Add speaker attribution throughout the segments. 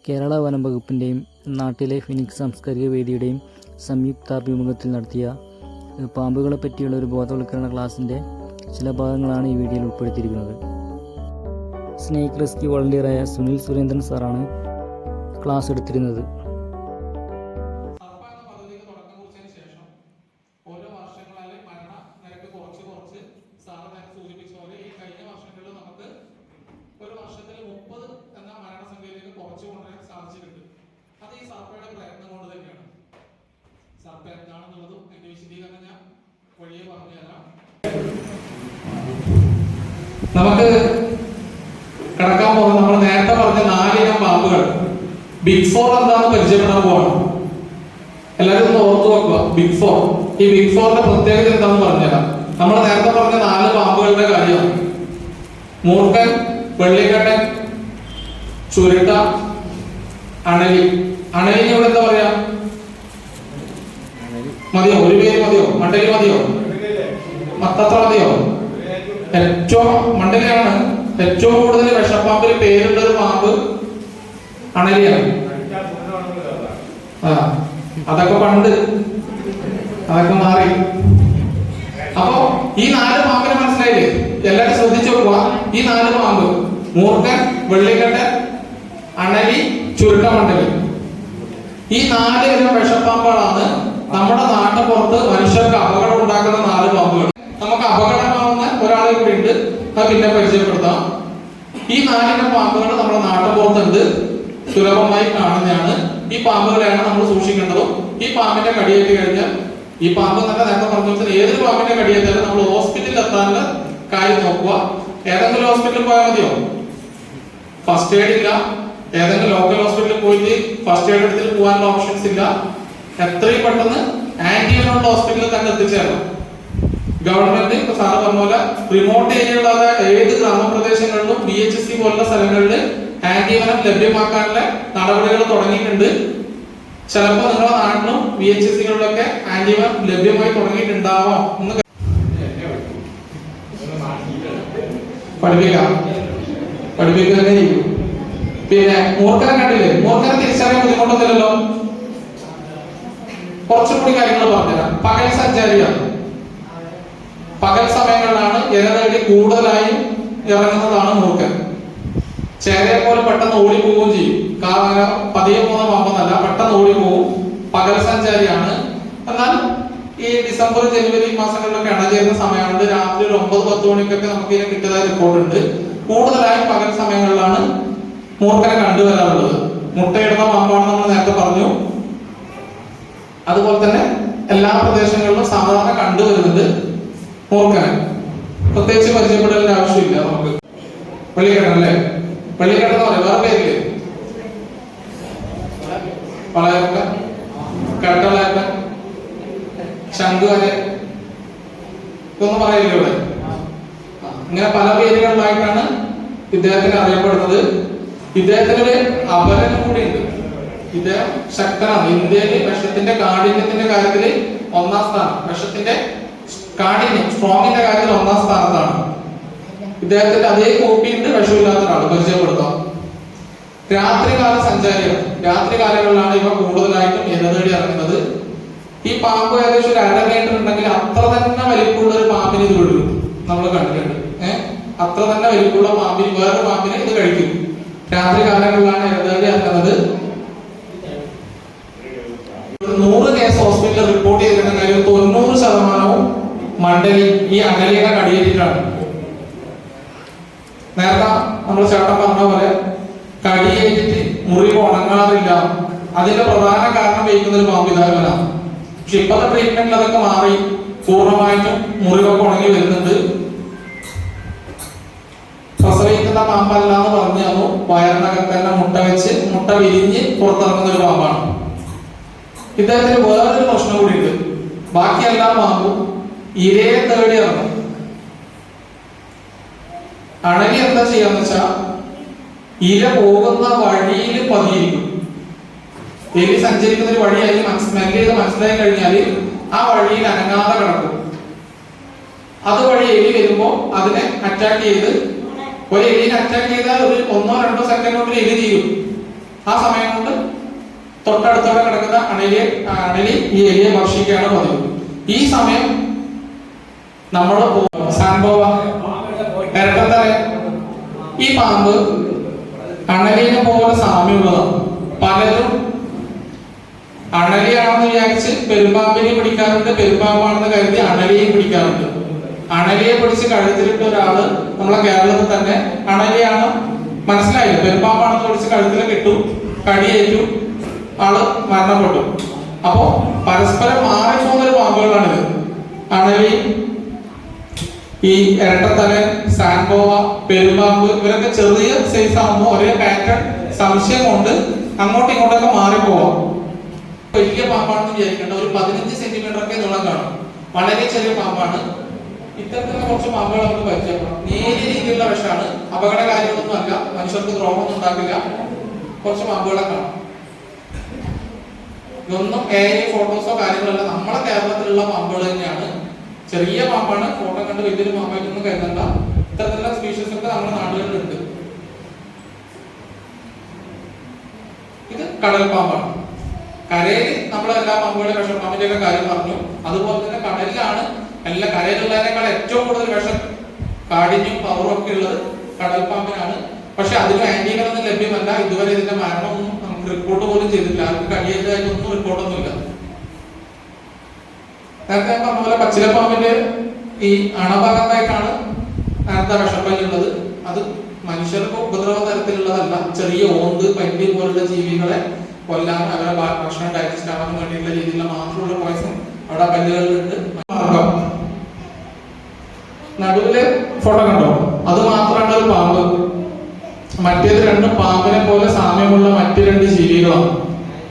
Speaker 1: കേരള വനം വകുപ്പിൻ്റെയും നാട്ടിലെ ഫിനിക്സ് സാംസ്കാരിക വേദിയുടെയും സംയുക്താഭിമുഖത്തിൽ നടത്തിയ പാമ്പുകളെ പറ്റിയുള്ള ഒരു ബോധവൽക്കരണ ക്ലാസ്സിൻ്റെ ചില ഭാഗങ്ങളാണ് ഈ വീഡിയോയിൽ ഉൾപ്പെടുത്തിയിരിക്കുന്നത്. സ്നേക്ക് റെസ്ക്യൂ വോളണ്ടിയറായ സുനിൽ സുരേന്ദ്രൻ സാറാണ് ക്ലാസ് എടുത്തിരുന്നത്.
Speaker 2: അത് ഈ സർപ്പയുടെ പ്രയത്നം കൊണ്ട് തന്നെയാണ്. സർപ്പ എന്താണെന്നുള്ളതും അതിന്റെ വിശദീകരണം ഞാൻ വഴിയെ പറഞ്ഞുതരാം. നമുക്ക് കിടക്കാൻ പോകുന്ന നമ്മൾ നേരത്തെ പറഞ്ഞ 4 ഇനം പാമ്പുകൾ ബിഗ് 4 എന്താണെന്ന് പരിചയപ്പെടാൻ പോവാണ്. എല്ലാവരും ഒന്ന് ഓർത്തു വെക്കുക. ബിഗ് 4, ഈ ബിഗ് 4ന്റെ പ്രത്യേകത എന്താണെന്ന് പറഞ്ഞുതരാം. നമ്മൾ നേരത്തെ പറഞ്ഞ 4 പാമ്പുകളുടെ കാര്യമാണ്. മൂർഖൻ, വെള്ളിക്കെട്ടൻ, ചുരുട്ട, അണലി. അണലിന് ഇവിടെ എന്താ പറയാ? മതിയോ? ഒരു പേര് മതിയോ? മണ്ടലി മതിയോ? മത്തത്ര മതിയോ? മണ്ടലിയാണ് ഏറ്റവും കൂടുതൽ വിഷപ്പാമ്പിന് പേരുള്ള ഒരു പാമ്പ് അണലിയാണ്. അതൊക്കെ പണ്ട്, അതൊക്കെ മാറി. അപ്പൊ ഈ 4 പാമ്പിനെ മനസ്സിലായില്ലേ? എല്ലാവരും ശ്രദ്ധിച്ചു നോക്കുക. ഈ 4 പാമ്പ് മൂർഖൻ, വെള്ളിക്കെട്ടൻ, അണലി, ചുരുട്ടമണ്ടലി, ഈ 4 ഇനം വിഷപ്പാമ്പുകളാണ് നമ്മുടെ നാട്ടിൻപുറത്ത് മനുഷ്യർക്ക് അപകടം ഉണ്ടാക്കുന്ന 4 പാമ്പുകൾ. നമുക്ക് അപകടമാവുന്ന ഒരാളെ കൂടി ഉണ്ട്, അത് പിന്നെ പരിചയപ്പെടുത്താം. ഈ 4 ഇനം പാമ്പുകൾ നമ്മുടെ നാട്ടിൻപുറത്തുണ്ട്, സുലഭമായി കാണുന്നതാണ്. ഈ പാമ്പുകളെയാണ് നമ്മൾ സൂക്ഷിക്കേണ്ടതും. ഈ പാമ്പിന്റെ കടിയേറ്റ് കഴിഞ്ഞാൽ, ഈ പാമ്പ് എന്നൊക്കെ നേരത്തെ പറഞ്ഞ ഏതൊരു പാമ്പിന്റെ കടിയേറ്റാലും നമ്മൾ ഹോസ്പിറ്റലിൽ എത്താനുള്ള കാര്യം നോക്കുക. ഏതെങ്കിലും ഹോസ്പിറ്റലിൽ പോയാൽ മതിയോ? ഫസ്റ്റ് എയ്ഡ് ഇല്ല. ഏതെങ്കിലും ലോക്കൽ ഹോസ്പിറ്റലിൽ പോയിട്ട് ഫസ്റ്റ് എയ്ഡ് എടുത്തിട്ട് പോകാനുള്ള ഓപ്ഷൻസ് ഇല്ല. എത്രയും പെട്ടെന്ന് ആന്റിവനുള്ള ഹോസ്പിറ്റലിൽ തന്നെ എത്തിച്ചേരണം. ഗവൺമെന്റ് ഇപ്പൊ സാറ് പറഞ്ഞ പോലെ റിമോട്ട് ഏരിയകളായ ഏത് ഗ്രാമപ്രദേശങ്ങളിലും BHC പോലുള്ള സ്ഥലങ്ങളിൽ ആന്റിവനം ലഭ്യമാക്കാനുള്ള നടപടികൾ തുടങ്ങിയിട്ടുണ്ട്. ചിലപ്പോൾ നിങ്ങളുടെ നാട്ടിലും BHCകളിലൊക്കെ ആന്റിവനം ലഭ്യമായി തുടങ്ങിയിട്ടുണ്ടാവാം. ഒന്ന് പഠിപ്പിക്കുക തന്നെ ചെയ്യും. പിന്നെ മൂർഖനെ കണ്ടില്ലേ? മൂർഖനെ തിരിച്ചറിയാൻ ബുദ്ധിമുട്ടൊന്നുമില്ലല്ലോ. കുറച്ചുകൂടി കാര്യങ്ങൾ പറഞ്ഞുതരാം. പകൽ സഞ്ചാരിയാണ്. പകൽ സമയങ്ങളിലാണ് ഇര തേടി കൂടുതലായും ഇറങ്ങുന്നതാണ് മൂർഖൻ. ചേരയെ പോലെ പെട്ടെന്ന് ഓടിപ്പോവുകയും ചെയ്യും. പതിയെ പോകുന്ന പാമ്പെന്നല്ല, പെട്ടെന്ന് ഓടിപ്പോവും. പകൽ സഞ്ചാരിയാണ്. എന്നാൽ ഈ ഡിസംബർ ജനുവരി മാസങ്ങളിലൊക്കെ ഇണചേരുന്ന സമയമുണ്ട്. രാത്രി ഒരു 9-10 മണിക്കൊക്കെ നമുക്ക് ഇതിനെ കിട്ടിയതായി റിപ്പോർട്ടുണ്ട്. കൂടുതലായും പകൽ സമയങ്ങളിലാണ് മൂർഖനെ കണ്ടുവരാറുള്ളത്. മുട്ടയിടുന്ന പാമ്പാണ് നമ്മൾ നേരത്തെ പറഞ്ഞു. അതുപോലെ തന്നെ എല്ലാ പ്രദേശങ്ങളിലും സാധാരണ കണ്ടുവരുന്നത് മൂർഖനെ. പ്രത്യേകിച്ച് പരിചയപ്പെടലിന്റെ ആവശ്യമില്ല നമുക്ക്. വെള്ളിക്കെട്ടൻ അല്ലേ? വെള്ളിക്കെട്ടൻ എന്ന് പറയാം, വേറെ പേരില്ലേ? വളയക്കൻ, കട്ടളയക്കൻ, ശംഖുവരൻ, ഇതൊന്നും പറയില്ല ഇവിടെ. ഇങ്ങനെ പല പേരുകളിലായിട്ടാണ് ഇദ്ദേഹത്തിന് അറിയപ്പെടുന്നത്. ഇദ്ദേഹത്തിന് അപരനും കൂടി ഉണ്ട്. ഇദ്ദേഹം ശക്തനാണ്. ഇന്ത്യയിൽ വിഷത്തിന്റെ കാഠിന്യത്തിന്റെ കാര്യത്തിൽ 1-ാം സ്ഥാനം. വിഷത്തിന്റെ കാഠിന്യം, സ്ട്രോങ്ങിന്റെ കാര്യത്തിൽ 1-ാം സ്ഥാനത്താണ്. ഇദ്ദേഹത്തിന്റെ അതേ കോപ്പിയുണ്ട് വിഷമില്ലാത്ത ഒരാൾ. പരിചയപ്പെടുത്താം. രാത്രികാല സഞ്ചാരിയാണ്. രാത്രി കാലങ്ങളിലാണ് ഇവ കൂടുതലായിട്ടും ഇര തേടി ഇറങ്ങുന്നത്. ഈ പാമ്പ് ഏകദേശം ഒരു 1/2 മീറ്റർ ഉണ്ടെങ്കിൽ അത്ര തന്നെ വലിപ്പമുള്ള ഒരു പാമ്പിന് ഇത് വിടും. നമ്മൾ കണ്ടിട്ടുണ്ട്. അത്ര തന്നെ വലിപ്പമുള്ള പാമ്പിന് വേറൊരു പാമ്പിനെ ഇത് കഴിക്കും. രാത്രി കാലങ്ങളിലാണ് ഇര തേടി ഇറങ്ങുന്നത്. 100 കേസ് ഹോസ്പിറ്റലിൽ റിപ്പോർട്ട് ചെയ്തിട്ടുണ്ടെങ്കിൽ 90% മണ്ടലി ഈ അണലിയുടെ കടിയേറ്റിട്ടാണ്. നേരത്തെ നമ്മൾ ചേട്ടൻ പറഞ്ഞ പോലെ കടിയേറ്റിട്ട് മുറിവ് ഉണങ്ങാറില്ല. അതിന്റെ പ്രധാന കാരണം വഹിക്കുന്ന ഒരു പാമ്പ് ഇതാകലാണ്. പക്ഷെ ഇപ്പോഴത്തെ ട്രീറ്റ്മെന്റിൽ അതൊക്കെ മാറി പൂർണ്ണമായിട്ടും മുറിവൊക്കെ ഉണങ്ങി വരുന്നുണ്ട്. പ്രസവിക്കുന്ന പാമ്പല്ല എന്ന് പറഞ്ഞു തന്നു. വയറിനകത്ത് തന്നെ മുട്ട വെച്ച് മുട്ട വിരിഞ്ഞ് പുറത്തിറങ്ങുന്ന ഒരു പാമ്പാണ്. ഇദ്ദേഹത്തിന് വേറൊരു പ്രശ്നം കൂടി ഉണ്ട്. ബാക്കി എല്ലാ പാമ്പും ഇരയെ തേടി ഇറങ്ങും. അണലി എന്താ ചെയ്യാന്ന് വെച്ചാ ഇര പോകുന്ന വഴിയിൽ പതിയിരിക്കും. എലി സഞ്ചരിക്കുന്ന ഒരു വഴി അതിന് സ്മെല് ചെയ്ത് മനസ്സിലായി കഴിഞ്ഞാൽ ആ വഴിയിൽ അനങ്ങാതെ കിടക്കും. അതുവഴി എലി വരുമ്പോ അതിനെ അറ്റാക്ക് ചെയ്ത്, ഒരു എലിനെ അറ്റാക്ക് ചെയ്താൽ ഒരു 1-2 സെക്കൻഡ് കൊണ്ട് എലി തീരും. ആ സമയം കൊണ്ട് തൊട്ടടുത്തോടെ കിടക്കുന്ന അണലി ഈ എലിയെ ഭക്ഷിക്കുകയാണ് പതിവ്. ഈ സമയം നമ്മൾ സാൻബോവ ഇരട്ടത്തല, ഈ പാമ്പ് അണലിനെ പോലെ സാമ്യമുള്ളതാണ്. പലരും അണലിയാണെന്ന് വിചാരിച്ച് പെരുമ്പാമ്പിനെ പിടിക്കാറുണ്ട്, പെരുമ്പാമ്പാണെന്ന് കരുതി അണലിയെ പിടിക്കാറുണ്ട്. അണലിയെ പിടിച്ച് കഴുത്തിലിട്ട ഒരാള് നമ്മളെ കേരളത്തിൽ തന്നെ അണലിയാണ് മനസ്സിലായില്ല, പെരുമ്പാമ്പാണെന്ന് പിടിച്ച് കഴുത്തിൽ കിട്ടു, കടിയേറ്റു, ആള് മരണപ്പെട്ടു. അപ്പോ പരസ്പരം മാറിപ്പോകുന്നൊരു പാമ്പുകളാണിത്. അണലി, ഈ ഇരട്ടത്തലൻ, സാൻബോവ, പെരുമ്പാമ്പ് ഇവരൊക്കെ ചെറിയ സൈസ് ആകുമ്പോൾ ഒരേ പാറ്റേൺ സംശയം കൊണ്ട് അങ്ങോട്ടും ഇങ്ങോട്ടൊക്കെ മാറിപ്പോവാം. വലിയ പാമ്പാണെന്ന് വിചാരിക്കേണ്ട, ഒരു 15 സെന്റിമീറ്റർ ഒക്കെ നീളം കാണും. വളരെ ചെറിയ പാമ്പാണ്. ഇത്തരത്തിലുള്ള കുറച്ച് പാമ്പുകൾ നമുക്ക് പരിചയപ്പെടാം. നേരിയ രീതിയിലുള്ള വിഷമാണ്, അപകടകാരികളൊന്നും അല്ല, മനുഷ്യർക്ക് ദ്രോഹമൊന്നും ഉണ്ടാക്കില്ല. കുറച്ച് പാമ്പുകളെ കാണാം. ഇതൊന്നും ഫോട്ടോസോ കാര്യങ്ങളല്ല, നമ്മളെ കേരളത്തിലുള്ള പാമ്പുകൾ തന്നെയാണ്. ചെറിയ പാമ്പാണ്, ഫോട്ടോ കണ്ട് വലിയൊരു പാമ്പായിട്ടൊന്നും കരുതണ്ട. ഇത്തരത്തിലുള്ള സ്പീഷീസ് ഒക്കെ നമ്മുടെ നാടുകളിലുണ്ട്. ഇത് കടൽ പാമ്പാണ്. കരയിൽ നമ്മൾ എല്ലാ പാമ്പുകളെ വിഷപ്പാമ്പിന്റെ ഒക്കെ കാര്യം പറഞ്ഞു. അതുപോലെ തന്നെ കടലിലാണ് എല്ലാ കരയിലുള്ളതിനേക്കാൾ ഏറ്റവും കൂടുതൽ വിഷം, കാഠിന്യം, പവറും ഒക്കെ ഉള്ളത് കടൽ പാമ്പിനാണ്. പക്ഷെ അതിന് ആന്റികളൊന്നും ലഭ്യമല്ല. ഇതുവരെ ഇതിന്റെ മരണമൊന്നും നമുക്ക് റിപ്പോർട്ട് പോലും ചെയ്തിട്ടില്ല. ആർക്കും കടിയേറ്റതായിട്ടൊന്നും റിപ്പോർട്ടൊന്നുമില്ല. നേരത്തെ ഞാൻ പറഞ്ഞ പോലെ പച്ചിലപ്പാമ്പിന്റെ ഈ അണഭാഗത്തായിട്ടാണ് നേരത്തെ വിഷപ്പല്ലുള്ളത്. അത് മനുഷ്യർക്ക് ഉപദ്രവ തരത്തിലുള്ളതല്ല. ചെറിയ ഓന്ത്, പല്ലി പോലുള്ള ജീവികളെ കൊല്ലാൻ, അവരെ ഭക്ഷണം ഡൈജസ്റ്റ് ആവാൻ വേണ്ടിയുള്ള രീതിയിലുള്ള മാത്രമുള്ള പോയിസൺ അവിടെ പല്ലുകളിലുണ്ട്. നടുവില് ഫോട്ടോ കണ്ടോ, അത് മാത്രമാണ് ഒരു പാമ്പ്. മറ്റേത് രണ്ടും പാമ്പിനെ പോലെ സാമ്യമുള്ള മറ്റു 2 ജീവികളാണ്.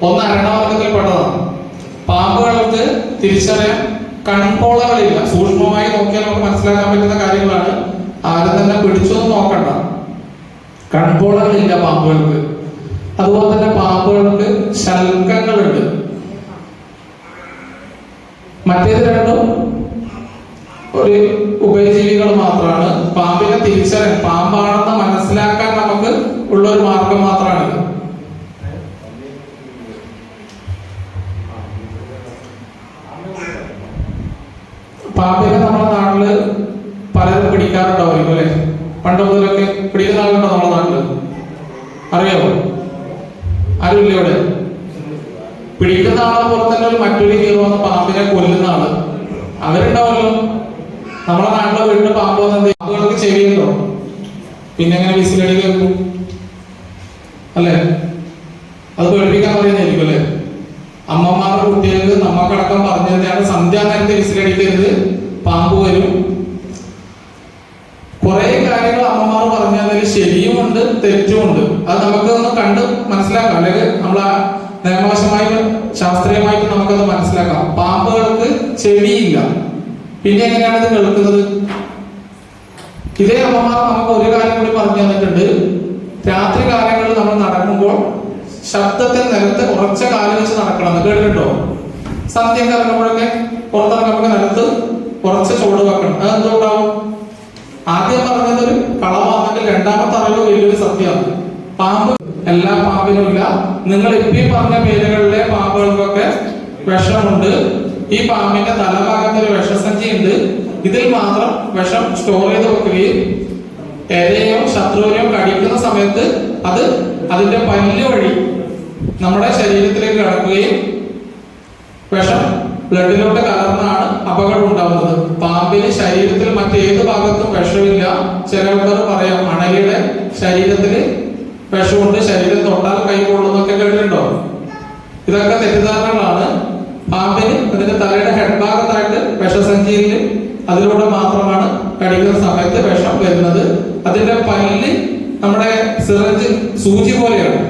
Speaker 2: ഒന്ന് അരണവർഗത്തിൽപ്പെട്ടതാണ്. പാമ്പുകൾക്ക് തിരിച്ചറിയാൻ കൺപോളകളില്ല. സൂക്ഷ്മമായി നോക്കിയാൽ നമുക്ക് മനസ്സിലാക്കാൻ പറ്റുന്ന കാര്യങ്ങളാണ്. ആരും തന്നെ പിടിച്ചൊന്നും നോക്കണ്ട. കൺപോളകളില്ല പാമ്പുകൾക്ക്. അതുപോലെ തന്നെ പാമ്പുകൾക്ക് ശൽക്കങ്ങളുണ്ട്. മറ്റേത് രണ്ടും ഒരു ഉഭയജീവികൾ മാത്രമാണ്. പാമ്പിനെ തിരിച്ചറിയാൻ, പാമ്പാണെന്ന് മനസ്സിലാക്കാൻ നമുക്ക് ഉള്ള ഒരു മാർഗം മാത്രമാണിത്. പാമ്പിനെ നമ്മുടെ നാട്ടില് പലരും പിടിക്കാറുണ്ടാവുമായിരിക്കും അല്ലെ? പണ്ട് മുതലൊക്കെ പിടിക്കുന്ന ആളുണ്ടോ നമ്മുടെ നാട്ടില്? അറിയാമോ? ആരുമില്ല ഇവിടെ? പിടിക്കുന്ന ആളെ പോലെ തന്നെ ഒരു മറ്റൊരു ഹീറോ പാമ്പിനെ കൊല്ലുന്ന ആള് അവരുണ്ടാവല്ലോ. നമ്മളെ നാട്ടിലെ വീട്ടിൽ പാമ്പ് വന്നത് പാമ്പുകൾക്ക് ചെവിയുണ്ടോ? പിന്നെ എങ്ങനെ വിസിലടി കേൾക്കും അല്ലെ? അത് പേടിപ്പിക്കാൻ പറയുന്നതായിരിക്കും അല്ലെ? അമ്മമാരുടെ കുട്ടികൾക്ക് നമ്മക്കടക്കം പറഞ്ഞു തന്നെയാണ് സന്ധ്യാനേരത്തെ വിസിലടിക്കരുത്, പാമ്പ് വരും. കുറെ കാര്യങ്ങൾ അമ്മമാർ പറഞ്ഞു തന്നതിൽ ശരിയുമുണ്ട് തെറ്റുമുണ്ട്. അത് നമുക്ക് ഒന്ന് കണ്ട് മനസ്സിലാക്കാം. അല്ലെങ്കിൽ നമ്മളെ നിയമവശമായിട്ട് ശാസ്ത്രീയമായിട്ട് നമുക്കത് മനസ്സിലാക്കാം. പാമ്പുകൾക്ക് ചെവിയില്ല, പിന്നെ എങ്ങനെയാണ് ഇത് കേൾക്കുന്നത്? ഇതേ അമ്മമാർ നമുക്ക് ഒരു കാര്യം കൂടി പറഞ്ഞു തന്നിട്ടുണ്ട്. രാത്രി കാലങ്ങളിൽ നമ്മൾ നടക്കുമ്പോൾ ശബ്ദത്തിൽ നിലത്ത് ഉറച്ച കാല് വെച്ച് നടക്കണം. കേട്ടിട്ടുണ്ടോ? സന്ധ്യയൊക്കെ ഇറങ്ങുമ്പോഴൊക്കെ പുറത്തിറങ്ങുമ്പോൾ നിലത്ത് ഉറച്ച ചുവട് വെക്കണം. അതെന്തുകൊണ്ടാവും? ആദ്യം പറഞ്ഞതൊരു കളവാണെങ്കിൽ രണ്ടാമത്തെ അറിവ് വലിയൊരു സത്യമാണ്. പാമ്പ് എല്ലാ പാമ്പിനും ഇല്ല. നിങ്ങൾ ഇപ്പം പറഞ്ഞ പേരുകളിലെ പാമ്പുകൾക്കൊക്കെ വിഷമുണ്ട്. ഈ പാമ്പിന്റെ തലഭാഗത്ത് ഒരു വിഷസഞ്ചി ഉണ്ട്. ഇതിൽ മാത്രം വിഷം സ്റ്റോർ ചെയ്ത് വെക്കുകയും ഇരയോ ശത്രുവിനെയോ കടിക്കുന്ന സമയത്ത് അത് അതിന്റെ പല്ല് വഴി നമ്മുടെ ശരീരത്തിലേക്ക് കടക്കുകയും വിഷം ബ്ലഡിലോട്ട് കലർന്നാണ് അപകടം ഉണ്ടാവുന്നത്. പാമ്പിന് ശരീരത്തിൽ മറ്റേത് ഭാഗത്തും വിഷമില്ല. ചില ആൾക്കാർ പറയാം അണലിയുടെ ശരീരത്തിൽ വിഷമുണ്ട്, ശരീരം തൊട്ടാൽ കൈ കൊള്ളുന്നൊക്കെ കേട്ടിട്ടുണ്ടോ? ഇതൊക്കെ തെറ്റിദ്ധാരണകളാണ്. പാമ്പിന് അതിന്റെ തലയുടെ ഹെഡ് ഭാഗത്തായിട്ട് വിഷസഞ്ചിയിൽ അതിലൂടെ മാത്രമാണ് കടിക്കുന്ന സമയത്ത് വിഷം വരുന്നത്. അതിന്റെ പല്ല് നമ്മുടെ സിറഞ്ച് സൂചി പോലെയാണ്.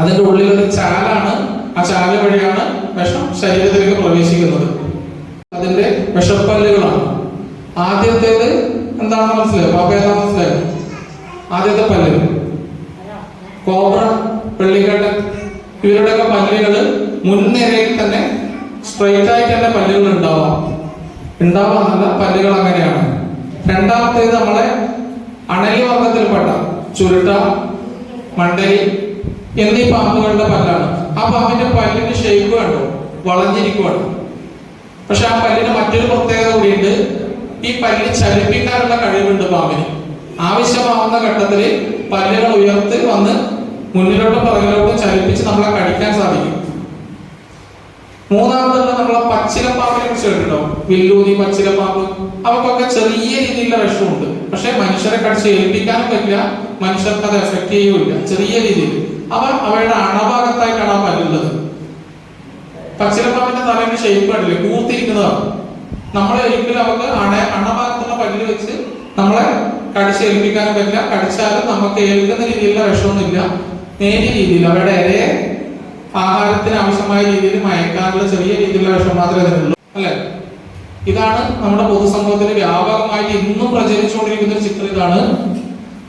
Speaker 2: അതിന്റെ ഉള്ളിലൊരു ചാലാണ്. ആ ചാല വഴിയാണ് വിഷം ശരീരത്തിലേക്ക് പ്രവേശിക്കുന്നത്. അതിന്റെ വിഷപ്പല്ലുകളാണ്. ആദ്യത്തേത് എന്താണെന്ന് മനസ്സിലായോ? പാമ്പ് ഏതാണെന്ന് മനസ്സിലായോ? ആദ്യത്തെ പല്ല് കോബ്ര, വെള്ളിക്കട്ടൻ ഇവരുടെയൊക്കെ പല്ലുകള് മുൻനിരയിൽ തന്നെ സ്ട്രെയിറ്റ് ആയിട്ട് തന്നെ പല്ലുകൾ ഉണ്ടാവാന്നല്ല, പല്ലുകൾ അങ്ങനെയാണ്. രണ്ടാമത്തേത് നമ്മളെ അണലി വർഗത്തിൽപ്പെട്ട ചുരുട്ട, മണ്ടലി എന്നീ പാമ്പുകളുടെ പല്ലാണ്. ആ പാമ്പിന്റെ പല്ലിന്റെ ഷേപ്പ് കണ്ടോ, വളഞ്ഞിരിക്കുവാണ്. പക്ഷെ ആ പല്ലിന് മറ്റൊരു പ്രത്യേകത കൂടിയുണ്ട്. ഈ പല്ല് ചലിപ്പിക്കാനുള്ള കഴിവുണ്ട് പാമ്പിന്. ആവശ്യമാവുന്ന ഘട്ടത്തിൽ പല്ലുകൾ ഉയർത്തി വന്ന് മുന്നിലോട്ടും പുറകിലോട്ടും ചലിപ്പിച്ച് നമ്മളെ കടിക്കാൻ സാധിക്കും. മൂന്നാമതുള്ള നമ്മളെ പച്ചിലപ്പാമ്പിനെ കുറിച്ച് കേട്ടിട്ടുണ്ടോ? വില്ലൂതി, പച്ചിലപ്പാമ്പ്, അവക്കൊക്കെ ചെറിയ രീതിയിലുള്ള വിഷമുണ്ട്. പക്ഷെ മനുഷ്യരെ കടിച്ച് ഏൽപ്പിക്കാനും പറ്റില്ല, മനുഷ്യർക്ക് അത് എഫക്ട് ചെയ്യുകയില്ല. ചെറിയ രീതിയിൽ അവയുടെ അണഭാഗത്തായിട്ടാണ് ആ പല്ലുള്ളത്. പച്ചിലപ്പാമ്പിന്റെ തലയുടെ ഷേപ്പ് കണ്ടില്ലേ, കൂർത്തിരിക്കുന്നതാണ്. നമ്മളെ ഒരിക്കലും അവർക്ക് അണഭാഗത്തുള്ള പല്ല് വെച്ച് നമ്മളെ കടിച്ച് ഏൽപ്പിക്കാനും പറ്റില്ല. കടിച്ചാലും നമുക്ക് ഏൽക്കുന്ന രീതിയിലുള്ള വിഷമൊന്നുമില്ല. നേരിയ രീതിയിൽ അവരുടെ ഇരയെ ആഹാരത്തിന് ആവശ്യമായ രീതിയിൽ മയക്കാനുള്ള ചെറിയ രീതിയിലുള്ള വിഷം മാത്രമേ അതിനുള്ളൂ, അല്ലെ? ഇതാണ് നമ്മുടെ പൊതുസമൂഹത്തിൽ വ്യാപകമായിട്ട് ഇന്നും പ്രചരിച്ചുകൊണ്ടിരിക്കുന്ന ഒരു ചിത്രം. ഇതാണ്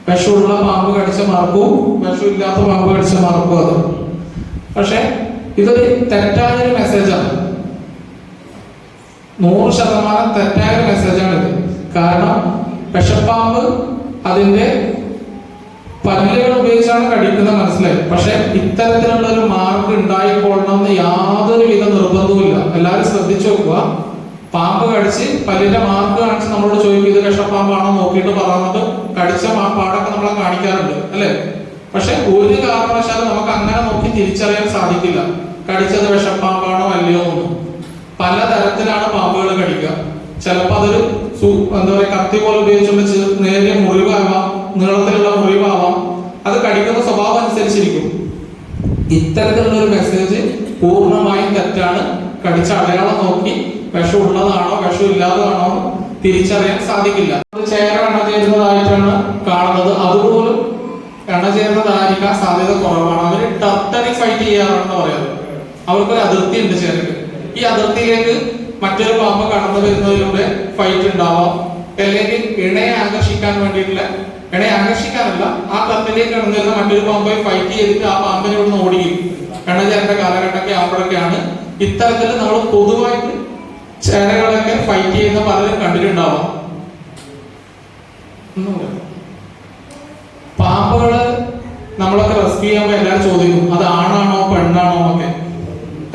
Speaker 2: വിഷമുള്ള പാമ്പ് കടിച്ച മാർക്കും വിഷമില്ലാത്ത പാമ്പ് കടിച്ച മാർക്കും. അത് പക്ഷെ ഇതൊരു തെറ്റായൊരു മെസ്സേജാണ്. 100% തെറ്റായ ഒരു മെസ്സേജാണ് ഇത്. കാരണം വിഷപ്പാമ്പ് അതിന്റെ പല്ലുകൾ ഉപയോഗിച്ചാണ് കടിക്കുന്നത്, മനസ്സിലായി. പക്ഷെ ഇത്തരത്തിലുള്ള ഒരു മാർക്ക് ഉണ്ടായിക്കൊള്ളണമെന്ന് യാതൊരു വിധ നിർബന്ധവുമില്ല. എല്ലാവരും ശ്രദ്ധിച്ചു നോക്കുക. പാമ്പ് കടിച്ച് പല്ലിന്റെ മാർക്ക് കാണിച്ച് നമ്മളോട് ചോദിക്കും ഇത് വിഷപ്പാമ്പാണോ നോക്കിയിട്ട് പറയുന്നത് കടിച്ച പാടൊക്കെ നമ്മളെ കാണിക്കാറുണ്ട്, അല്ലെ? പക്ഷെ ഒരു കാരണവശാലും നമുക്ക് അങ്ങനെ നോക്കി തിരിച്ചറിയാൻ സാധിക്കില്ല കടിച്ചത് വിഷപ്പാമ്പാണോ അല്ലയോ ഒന്നും. പലതരത്തിലാണ് പാമ്പുകൾ കടിക്കുക. ചിലപ്പോൾ അതൊരു എന്താ പറയുക, കത്തി പോലെ ഉപയോഗിച്ചുകൊണ്ട് നേരിയ മുറിവാവാം, നീളത്തിലുള്ള മുറിവാവാം. അത് കടിക്കുന്ന സ്വഭാവം അനുസരിച്ചിരിക്കും. ഇത്തരത്തിലുള്ള ഒരു മെസ്സേജ് പൂർണ്ണമായും തെറ്റാണ്. കടിച്ച അടയാളം നോക്കി വിഷം ഉള്ളതാണോ വിഷം ഇല്ലാത്തതാണോ തിരിച്ചറിയാൻ സാധിക്കില്ല. അത് ചേര എണ്ണ ചേരുന്നതായിട്ടാണ് കാണുന്നത്. അതുപോലും എണ്ണ ചേരുന്നതായിരിക്കാൻ സാധ്യത കുറവാണ്. അവര് ടർട്ടറി ഫൈറ്റ് ചെയ്യാറാണെന്ന് പറയുന്നത്. അവർക്കൊരു അതിർത്തി ഉണ്ട് ചേരക്ക്. ഈ അതിർത്തിയിലേക്ക് മറ്റൊരു പാമ്പ് കടന്നു വരുന്നതിലൂടെ ഫൈറ്റ് ഉണ്ടാവാം. അല്ലെങ്കിൽ ഇണയെ ആകർഷിക്കാൻ വേണ്ടിയിട്ടുള്ള, ഇണയെ ആകർഷിക്കാനല്ല, ആ ക്ലബിലേക്ക് കടന്നു വരുന്ന മറ്റൊരു പാമ്പെ ഫൈറ്റ് ചെയ്തിട്ട് ആ പാമ്പിനെ ഇവിടുന്ന് ഓടിക്കും. എണ്ണചേരന്റെ കാലഘട്ടമൊക്കെ ആകുമ്പോഴൊക്കെയാണ് ഇത്തരത്തിൽ നമ്മൾ പൊതുവായിട്ട് ചേരകളൊക്കെ ഫൈറ്റ് ചെയ്യുന്ന പലരും കണ്ടിട്ടുണ്ടാവാം. പാമ്പുകള് നമ്മളൊക്കെ റെസ്ക്യൂ ചെയ്യുമ്പോൾ എല്ലാവരും ചോദിക്കും അത് ആണാണോ പെണ്ണാണോ എന്നൊക്കെ.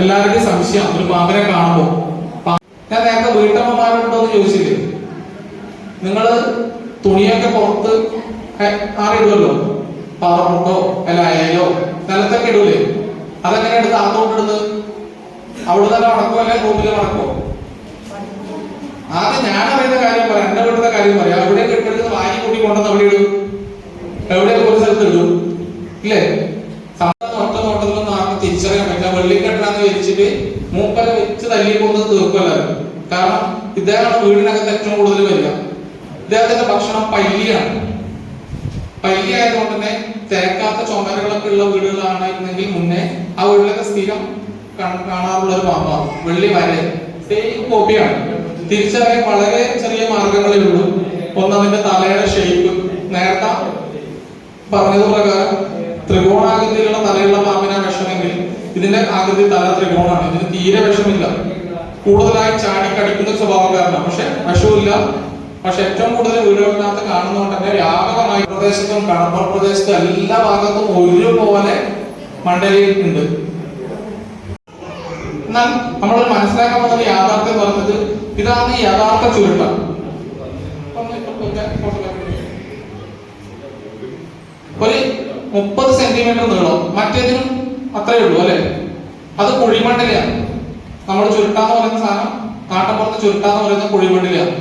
Speaker 2: എല്ലാവർക്കും സംശയം ഒരു പാമ്പിനെ കാണുമ്പോൾ. ഞാൻ നേരത്തെ വീട്ടമ്മമാരുണ്ടോന്ന് ചോദിച്ചില്ലേ? നിങ്ങള് തുണിയൊക്കെ പുറത്ത് ആറിടുമല്ലോ, പാറമുട്ടോ അല്ല അയലോ നിലത്തൊക്കെ ഇടൂലേ? അതെങ്ങനെ എടുത്ത് അകത്തോട്ടിടുന്നത്? അവിടെ തന്നെ മടക്കോ അല്ലെ റൂമിൽ മടക്കോ? ആദ്യം ഞാൻ അറിയുന്ന കാര്യം പറയാം, എന്റെ വീട്ടിലെ കാര്യം പറയാം. എവിടെയൊക്കെ ഇട്ടെടുത്ത് വാരി കൂട്ടി കൊണ്ടുവന്ന് അവിടെ ഇടും, എവിടെയൊക്കെ ഒരു സ്ഥലത്ത് ഇടും, ഇല്ലേ? ഒറ്റ നോട്ടത്തിലൊന്നും ആർക്കും തിരിച്ചറിയാൻ പറ്റില്ല. വെള്ളിക്കെട്ടാന്ന് വിരിച്ചിട്ട് മൂപ്പരെ വെച്ച് തല്ലി കൊണ്ടത് തീർക്കുമല്ലായിരുന്നു. കാരണം ഇദ്ദേഹമാണ് വീടിനകത്ത് ഏറ്റവും കൂടുതൽ വരിക. ഇദ്ദേഹത്തിന്റെ ഭക്ഷണം പല്ലിയാണ്. പല്ലി ആയതുകൊണ്ട് തന്നെ തേക്കാത്ത ചുമരുകളൊക്കെ ഉള്ള വീടുകളാണെന്നെങ്കിൽ മുന്നേ ആ വീട്ടിലൊക്കെ സ്ഥിരം കാണാറുള്ള ഒരു പാമ്പാണ് വെള്ളി വരെ. സെയിം കോപ്പിയാണ്. തിരിച്ചറിയാൻ വളരെ ചെറിയ മാർഗങ്ങളേ ഉള്ളൂ. ഒന്ന്, അതിന്റെ തലയുടെ ഷേപ്പ്. നേരത്തെ പറഞ്ഞത് പ്രകാരം ത്രികോണാകൃതിയിലുള്ള തലയുള്ള പാമ്പിനാ വിഷമെങ്കിൽ ഇതിന്റെ ആകൃതി തല ത്രികോണാണ്. ഇതിന് തീരെ വിഷമില്ല. കൂടുതലായി ചാടി കടിക്കുന്ന സ്വഭാവക്കാരനാണ്. പക്ഷെ വിഷമില്ല. പക്ഷെ ഏറ്റവും കൂടുതൽ വീടുകളിനകത്ത് കാണുന്നതുകൊണ്ട് തന്നെ വ്യാപകമായി പ്രദേശത്തും കടപ്പുറ പ്രദേശത്തും എല്ലാ ഭാഗത്തും ഒരുപോലെ മണ്ഡലി ഉണ്ട്. എന്നാൽ നമ്മൾ മനസ്സിലാക്കാൻ പോകുന്ന യാഥാർത്ഥ്യം പറഞ്ഞത് ഇതാണ് യഥാർത്ഥ ചുരുട്ടം. ഒരു 30 സെന്റിമീറ്റർ നീളം, മറ്റേതിനും അത്രയേ ഉള്ളൂ, അല്ലെ? അത് കുഴിമണ്ഡലയാണ്. നമ്മൾ ചുരുട്ടാന്ന് പറയുന്ന സാധനം, നാട്ടപ്പുറത്ത് ചുരുട്ടാന്ന് പറയുന്ന കുഴിമണ്ഡലയാണ്.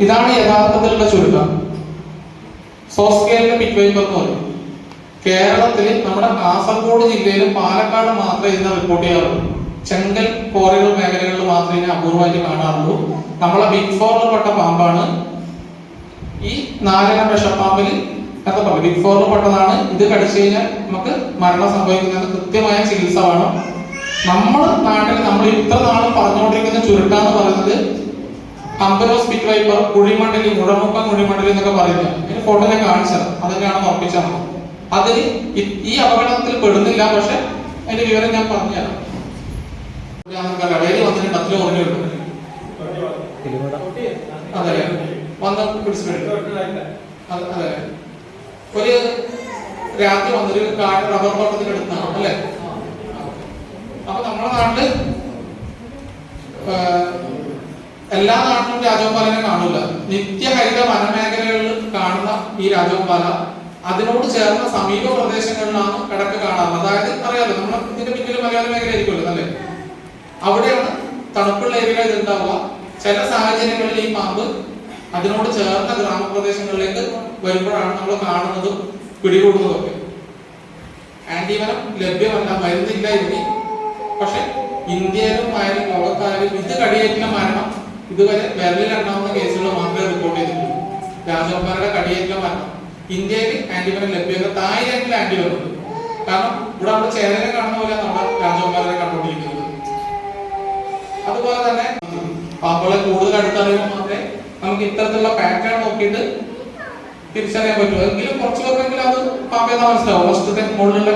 Speaker 2: ഇതാണ് യഥാർത്ഥത്തിലുള്ള ചുരുട്ടം. സോസ്കേലിന്റെ പിറ്റ് വൈപ്പർ എന്ന് പറയും. കേരളത്തില് നമ്മുടെ കാസർഗോഡ് ജില്ലയിലും പാലക്കാട് മാത്രമേ ഇതിനെ റിപ്പോർട്ട് ചെയ്യാറുള്ളൂ. ചെങ്കൽ കോറികൾ മേഖലകളിൽ മാത്രമേ ഇതിനെ അപൂർവമായിട്ട് കാണാറുള്ളൂ. നമ്മളെ ബിഗ് ഫോറിൽ പെട്ട പാമ്പാണ് ഈ നാലെണ്ണ വിഷപ്പാമ്പിൽ. എന്താ പറയുക, ബിഗ് ഫോറിൽ പെട്ടതാണ്. ഇത് കടിച്ചു കഴിഞ്ഞാൽ നമുക്ക് മരണം സംഭവിക്കുന്നതിന് കൃത്യമായ ചികിത്സ വേണം. നമ്മുടെ നാട്ടിൽ നമ്മൾ ഇത്ര നാളും പറഞ്ഞുകൊണ്ടിരിക്കുന്ന ചുരുട്ടാന്ന് പറയുന്നത് അംബരോസ് പിറ്റ് വൈപ്പർ, കുഴിമണ്ഡലി, മുഴമുക്കം കുഴിമണ്ഡലി എന്നൊക്കെ പറയുന്നത്. ഇതിന് ഫോട്ടോ ഞാൻ കാണിച്ചത് അതൊക്കെയാണ് ഉറപ്പിച്ചത്. അതിന് ഈ അപകടത്തിൽ പെടുന്നില്ല. പക്ഷെ അതിന്റെ വിവരം ഞാൻ പറഞ്ഞുതരാം. കടയിൽ വന്നിട്ട് അത്ര ഓർമ്മയുള്ളൂ. അതെ, വന്ന് പിടിച്ചു. അതെ, ഒരു രാത്രി വന്നൊരു റബ്ബർ തോട്ടത്തിന്റെ അടുത്താണ് അല്ലെ. അപ്പൊ നമ്മുടെ നാട്ടില് എല്ലാ നാട്ടിലും രാജവെമ്പാലനെ കാണൂല. നിത്യഹരിത വനമേഖലകളിൽ കാണുന്ന ഈ രാജവെമ്പാല അതിനോട് ചേർന്ന സമീപ പ്രദേശങ്ങളിലാണ് കിടക്ക് കാണാറുള്ളത്. അതായത് അറിയാലോ, നമ്മൾ ഇതിന്റെ പിന്നിൽ മലയോര മേഖല ആയിരിക്കുമല്ലോ അല്ലേ, അവിടെയാണ് തണുപ്പുള്ള ഏരിയകൾ ഉണ്ടാവുക. ചില സാഹചര്യങ്ങളിൽ ഈ പാമ്പ് അതിനോട് ചേർന്ന ഗ്രാമപ്രദേശങ്ങളിലേക്ക് വരുമ്പോഴാണ് നമ്മൾ കാണുന്നതും പിടികൂടുന്നതും ഒക്കെ. ആന്റിവനം ലഭ്യമല്ല, മരുന്നില്ല ഇതിന്. പക്ഷെ ഇന്ത്യയിലും ആയാലും ലോകത്തായാലും ഇത് കടിയേറ്റുന്ന മരണം ഇതുവരെ വിരലിലെണ്ണാവുന്ന കേസുകൾ മാത്രമേ റിപ്പോർട്ട് ചെയ്തിട്ടുള്ളൂ. രാജവെമ്പാലയുടെ കടിയേറ്റ മരണം ഇന്ത്യയിൽ ആന്റിവനം ലഭ്യത 1000 ആന്റിവനം ഉണ്ട്. കാരണം ഇവിടെ നമ്മൾ ചേരനെ കാണുന്ന പോലെ നമ്മുടെ രാജവെമ്പാലനെ കണ്ടുകൊണ്ടിരിക്കുന്നത്. അതുപോലെ തന്നെ പാമ്പുകളെ കൂടുതൽ അടുത്തറിയുമ്പോൾ മാത്രമേ നമുക്ക് ഇത്തരത്തിലുള്ള പാറ്റേൺ നോക്കിയിട്ട് തിരിച്ചറിയാൻ പറ്റൂ. എങ്കിലും കുറച്ചു പേർക്കെങ്കിലും അത് പാമ്പേതാ മനസ്സിലാവും. വസ്തുത്തെ മുകളിലുള്ള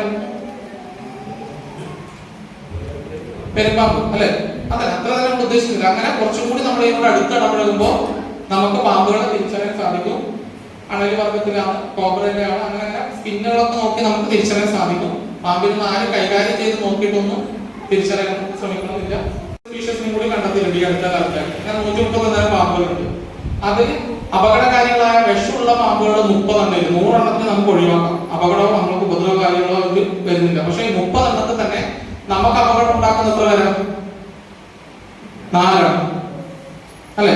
Speaker 2: പെരുമ്പാമ്പ് അല്ലെ, അതെ, അത്ര തന്നെ നമ്മൾ ഉദ്ദേശിക്കുന്നില്ല. അങ്ങനെ കുറച്ചും കൂടി നമ്മൾ ഇതിനോട് അടുത്ത് ഇടപഴകുമ്പോൾ നമുക്ക് പാമ്പുകളെ തിരിച്ചറിയാൻ സാധിക്കും. അണലി വർഗത്തിലാണ്, കോബ്രയിലാണ്, അങ്ങനെ സ്കിന്നുകളൊക്കെ നോക്കി നമുക്ക് തിരിച്ചറിയാൻ സാധിക്കും. പാമ്പിന് ആരും കൈകാര്യം ചെയ്ത് നോക്കിയിട്ടൊന്നും തിരിച്ചറിയാൻ ശ്രമിക്കണമെന്നില്ല. സ്പീഷ്യസിനും കൂടി കണ്ടെത്തിയിട്ടുണ്ട് ഈ അടുത്ത കാലത്താണ്. 130 പാമ്പുകളുണ്ട്. അതിൽ അപകടകാരികളായ വിഷമുള്ള പാമ്പുകൾ 30 എണ്ണത്തിൽ 100 എണ്ണത്തിന് നമുക്ക് ഒഴിവാക്കാം. അപകടമോ നമുക്ക് ഉപദ്രവകാരികളോ ഇത് വരുന്നില്ല. പക്ഷെ ഈ 30 എണ്ണത്തിൽ തന്നെ നമുക്ക് അപകടം ഉണ്ടാക്കുന്ന എത്ര വരാം? 4 എണ്ണം അല്ലെ.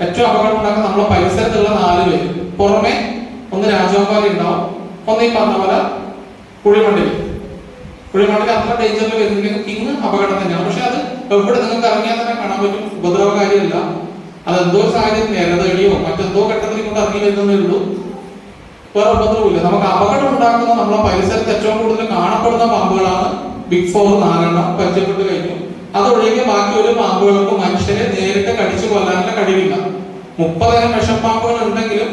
Speaker 2: ഏറ്റവും അപകടം ഉണ്ടാക്കുന്ന നമ്മളെ പരിസരത്തുള്ള 4 പേര്. പുറമെ ഒന്ന് രാജവെമ്പാല ഉണ്ടാവും, ഒന്ന് ഈ പറഞ്ഞ പോലെ കുഴിമണ്ഡലി അത്ര ഡേഞ്ചറിൽ വരുന്നില്ലെങ്കിൽ കിങ് അപകടം തന്നെയാണ്. പക്ഷെ അത് എവിടെ നിങ്ങൾക്ക് ഇറങ്ങിയാൽ തന്നെ കാണാൻ പറ്റും, ഉപദ്രവകാരിയല്ല. അതെന്തോ ഒരു സാഹചര്യം ഇരതടിയോ മറ്റെന്തോ ഘട്ടത്തിൽ കൊണ്ട് ഇറങ്ങി വരുന്നതേ ഉള്ളൂ, വേറെ ഉപദ്രവമില്ല. നമുക്ക് അപകടം ഉണ്ടാക്കുന്ന നമ്മളെ പരിസരത്ത് ഏറ്റവും കൂടുതൽ കാണപ്പെടുന്ന പാമ്പുകളാണ് ബിഗ് 4 4 എണ്ണം പരിചയപ്പെട്ട് കഴിഞ്ഞു. അതൊഴികെ ബാക്കി ഒരു പാമ്പുകൾക്കും മനുഷ്യരെ നേരിട്ട് കടിച്ചു കൊല്ലാനുള്ള കഴിവില്ല. 30 വിഷപ്പാമ്പുകൾ ഉണ്ടെങ്കിലും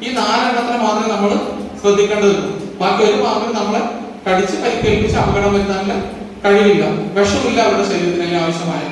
Speaker 2: ഈ 4 എണ്ണത്തിന് മാത്രമേ നമ്മൾ ശ്രദ്ധിക്കേണ്ടതുള്ളൂ. ബാക്കി ഒരു പാമ്പിന് നമ്മളെ കടിച്ച് പരിക്കേൽപ്പിച്ച് അപകടം വരുത്താനുള്ള കഴിവില്ല, വിഷമില്ല അവരുടെ ശരീരത്തിന് ആവശ്യമായ.